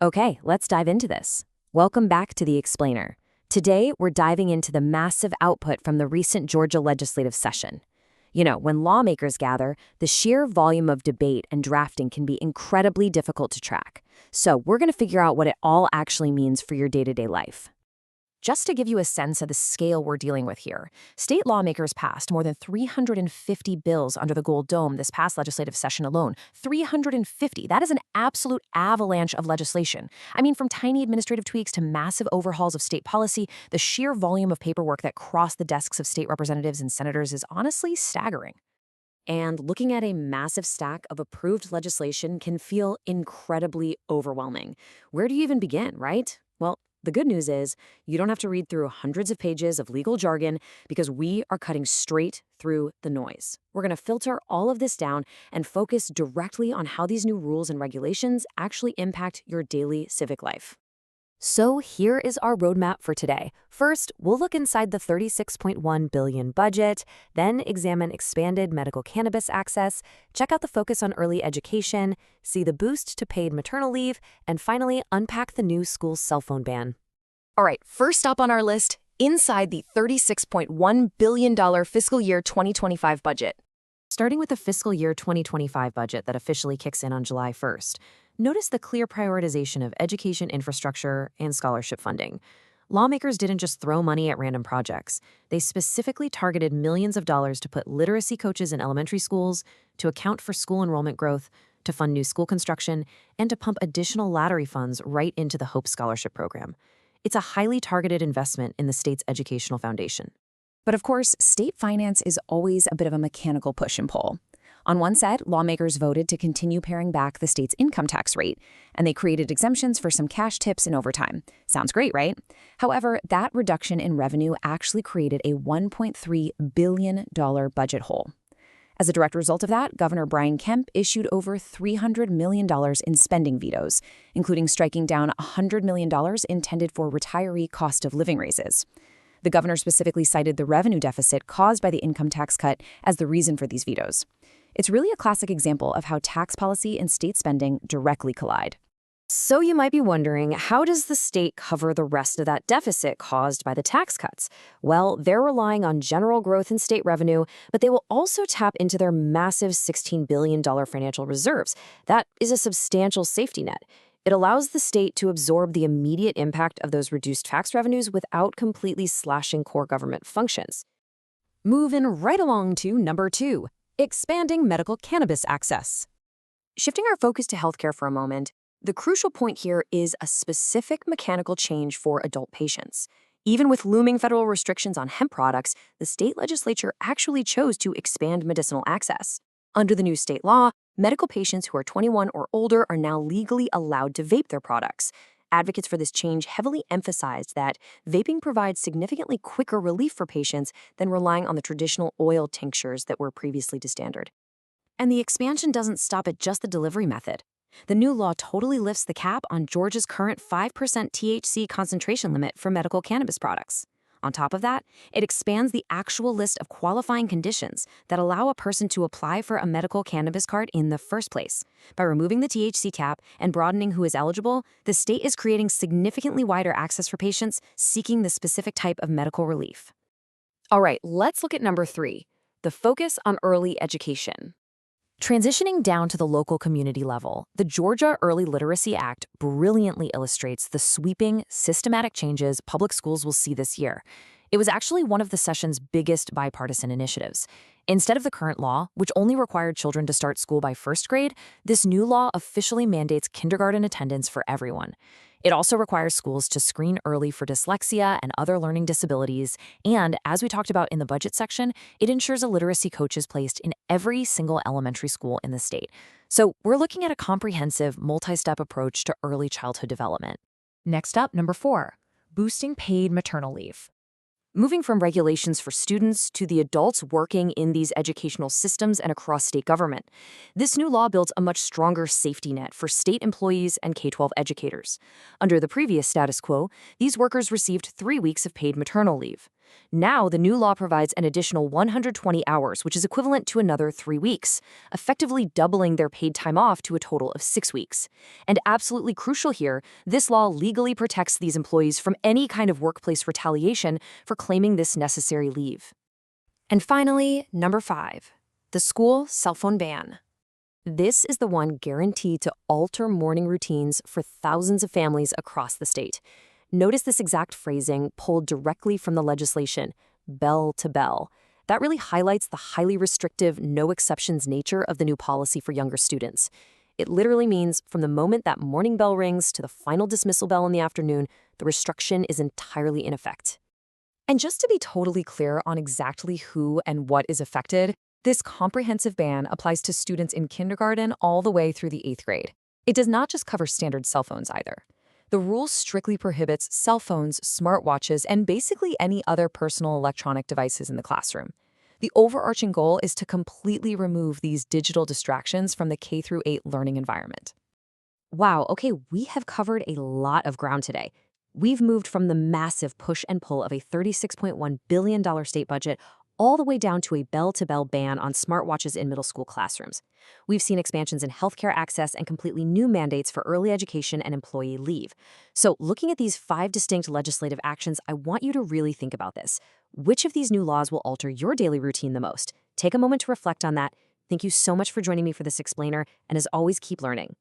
Okay, let's dive into this. Welcome back to The Explainer. Today, we're diving into the massive output from the recent Georgia legislative session. You know, when lawmakers gather, the sheer volume of debate and drafting can be incredibly difficult to track. So we're going to figure out what it all actually means for your day-to-day life. Just to give you a sense of the scale we're dealing with here, state lawmakers passed more than 350 bills under the Gold Dome this past legislative session alone. 350. That is an absolute avalanche of legislation. I mean, from tiny administrative tweaks to massive overhauls of state policy, the sheer volume of paperwork that crossed the desks of state representatives and senators is honestly staggering. And looking at a massive stack of approved legislation can feel incredibly overwhelming. Where do you even begin, right? Well, the good news is you don't have to read through hundreds of pages of legal jargon because we are cutting straight through the noise. We're going to filter all of this down and focus directly on how these new rules and regulations actually impact your daily civic life. So here is our roadmap for today. First, we'll look inside the $36.1 billion budget, then examine expanded medical cannabis access, check out the focus on early education, see the boost to paid maternal leave, and finally unpack the new school cell phone ban. All right, first up on our list, inside the $36.1 billion fiscal year 2025 budget. Starting with the fiscal year 2025 budget that officially kicks in on July 1st. Notice the clear prioritization of education infrastructure and scholarship funding. Lawmakers didn't just throw money at random projects. They specifically targeted millions of dollars to put literacy coaches in elementary schools, to account for school enrollment growth, to fund new school construction, and to pump additional lottery funds right into the Hope Scholarship Program. It's a highly targeted investment in the state's educational foundation. But of course, state finance is always a bit of a mechanical push and pull. On one side, lawmakers voted to continue paring back the state's income tax rate, and they created exemptions for some cash tips and overtime. Sounds great, right? However, that reduction in revenue actually created a $1.3 billion budget hole. As a direct result of that, Governor Brian Kemp issued over $300 million in spending vetoes, including striking down $100 million intended for retiree cost of living raises. The governor specifically cited the revenue deficit caused by the income tax cut as the reason for these vetoes. It's really a classic example of how tax policy and state spending directly collide. So you might be wondering, how does the state cover the rest of that deficit caused by the tax cuts? Well, they're relying on general growth in state revenue, but they will also tap into their massive $16 billion financial reserves. That is a substantial safety net. It allows the state to absorb the immediate impact of those reduced tax revenues without completely slashing core government functions. Moving right along to number 2. Expanding medical cannabis access. Shifting our focus to healthcare for a moment, the crucial point here is a specific mechanical change for adult patients. Even with looming federal restrictions on hemp products, the state legislature actually chose to expand medicinal access. Under the new state law, medical patients who are 21 or older are now legally allowed to vape their products. Advocates for this change heavily emphasized that vaping provides significantly quicker relief for patients than relying on the traditional oil tinctures that were previously the standard. And the expansion doesn't stop at just the delivery method. The new law totally lifts the cap on Georgia's current 5% THC concentration limit for medical cannabis products. On top of that, it expands the actual list of qualifying conditions that allow a person to apply for a medical cannabis card in the first place. By removing the THC cap and broadening who is eligible, the state is creating significantly wider access for patients seeking the specific type of medical relief. All right, let's look at number 3, the focus on early education. Transitioning down to the local community level, the Georgia Early Literacy Act brilliantly illustrates the sweeping, systematic changes public schools will see this year. It was actually one of the session's biggest bipartisan initiatives. Instead of the current law, which only required children to start school by first grade, this new law officially mandates kindergarten attendance for everyone. It also requires schools to screen early for dyslexia and other learning disabilities, and, as we talked about in the budget section, it ensures a literacy coach is placed in every single elementary school in the state. So we're looking at a comprehensive, multi-step approach to early childhood development. Next up, number 4, boosting paid maternal leave. Moving from regulations for students to the adults working in these educational systems and across state government, this new law builds a much stronger safety net for state employees and K-12 educators. Under the previous status quo, these workers received 3 weeks of paid maternal leave. Now, the new law provides an additional 120 hours, which is equivalent to another 3 weeks, effectively doubling their paid time off to a total of 6 weeks. And absolutely crucial here, this law legally protects these employees from any kind of workplace retaliation for claiming this necessary leave. And finally, number 5, the school cell phone ban. This is the one guaranteed to alter morning routines for thousands of families across the state. Notice this exact phrasing pulled directly from the legislation, bell to bell. That really highlights the highly restrictive, no exceptions nature of the new policy for younger students. It literally means from the moment that morning bell rings to the final dismissal bell in the afternoon, the restriction is entirely in effect. And just to be totally clear on exactly who and what is affected, this comprehensive ban applies to students in kindergarten all the way through the 8th grade. It does not just cover standard cell phones either. The rule strictly prohibits cell phones, smartwatches, and basically any other personal electronic devices in the classroom. The overarching goal is to completely remove these digital distractions from the K-8 learning environment. Wow, okay, we have covered a lot of ground today. We've moved from the massive push and pull of a $36.1 billion state budget all the way down to a bell-to-bell ban on smartwatches in middle school classrooms. We've seen expansions in healthcare access and completely new mandates for early education and employee leave. So looking at these 5 distinct legislative actions, I want you to really think about this. Which of these new laws will alter your daily routine the most? Take a moment to reflect on that. Thank you so much for joining me for this explainer, and as always, keep learning.